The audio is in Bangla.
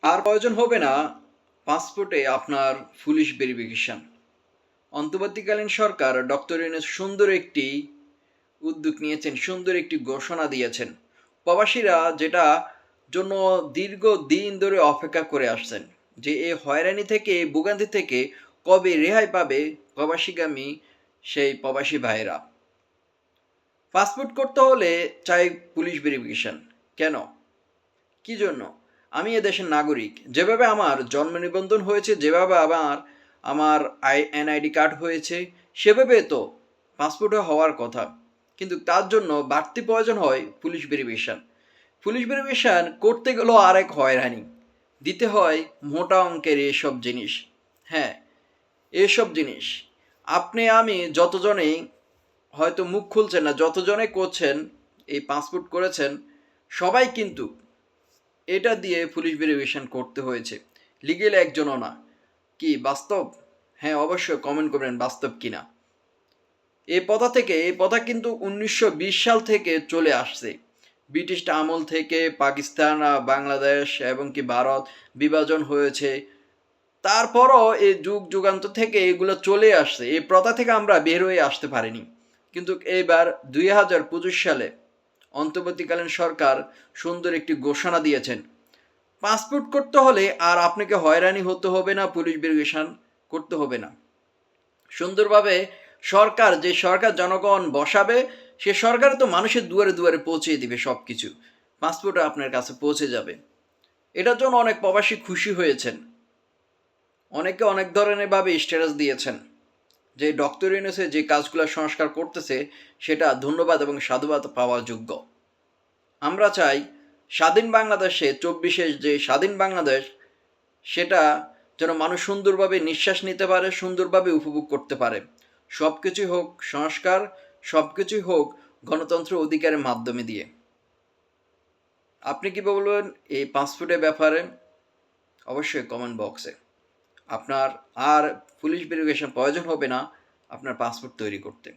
আর প্রয়োজন হবে না পাসপোর্টে আপনার পুলিশ ভেরিফিকেশন। অন্তর্বর্তীকালীন সরকার ডক্টর ইউনূস সুন্দর একটি উদ্যোগ নিয়েছেন, সুন্দর একটি ঘোষণা দিয়েছেন। প্রবাসীরা যেটা জন্য দীর্ঘ দিন ধরে অপেক্ষা করে আসছেন, যে এই হয়রানি থেকে, ভোগান্তি থেকে কবে রেহাই পাবে প্রবাসীগামী সেই প্রবাসী ভাইয়েরা। পাসপোর্ট করতে হলে চাই পুলিশ ভেরিফিকেশন। কেন? কি জন্য? আমি এদেশের নাগরিক, যেভাবে আমার জন্ম নিবন্ধন হয়েছে, যেভাবে আমার এনআইডি কার্ড হয়েছে, সেভাবে তো পাসপোর্টও হওয়ার কথা। কিন্তু তার জন্য বাড়তি প্রয়োজন হয় পুলিশ ভেরিফিকেশন। পুলিশ ভেরিফিকেশন করতে গেলেও আরেক হয়রানি, দিতে হয় মোটা অঙ্কের এসব জিনিস। হ্যাঁ, এসব জিনিস আপনি আমি যতজনেই হয়তো মুখ খুলছেন না, যতজনে করছেন, এই পাসপোর্ট করেছেন, সবাই কিন্তু এটা দিয়ে পুলিশ ভেরিফিকেশন করতে হয়েছে। লিগেল একজনও না। কি বাস্তব? হ্যাঁ, অবশ্যই কমেন্ট করবেন বাস্তব কিনা। এই প্রথা কিন্তু 1920 সাল থেকে চলে আসছে। ব্রিটিশ আমল থেকে পাকিস্তান, বাংলাদেশ এবং কি ভারত বিভাজন হয়েছে। তারপরও এই যুগ যুগান্তর থেকে এগুলো চলে আসছে। এই প্রথা থেকে আমরা বের হয়ে আসতে পারিনি। কিন্তু এইবার 2025 সালে অন্তর্বর্তীকালীন সরকার সুন্দর একটি ঘোষণা দিয়েছেন। পাসপোর্ট করতে হলে আর আপনাকে হয়রানি হতে হবে না, পুলিশ ভেরিফিকেশন করতে হবে না। সুন্দরভাবে যে সরকার জনগণ বসাবে, সে সরকার তো মানুষের দুয়ারে দুয়ারে পৌঁছে দিবে সব কিছু। পাসপোর্টও আপনার কাছে পৌঁছে যাবে। এটার জন্য অনেক প্রবাসী খুশি হয়েছেন। অনেকে অনেক ধরনের ভাবে স্ট্যাটাস দিয়েছেন যে ডক্টর ইউনূসে যে কাজগুলো সংস্কার করতেছে, সেটা ধন্যবাদ এবং সাধুবাদ পাওয়ার যোগ্য। আমরা চাই স্বাধীন বাংলাদেশে 24-এ যে স্বাধীন বাংলাদেশ, সেটা যেন মানুষ সুন্দরভাবে নিঃশ্বাস নিতে পারে, সুন্দরভাবে উপভোগ করতে পারে। সব কিছুই হোক সংস্কার, সব কিছুই হোক গণতন্ত্র অধিকারের মাধ্যমে দিয়ে। আপনি কি বলবেন এই পাসপোর্টের ব্যাপারে? অবশ্যই কমেন্ট বক্সে। আপনার আর পুলিশ ভেরিফিকেশন প্রয়োজন হবে না আপনার পাসপোর্ট তৈরি করতে।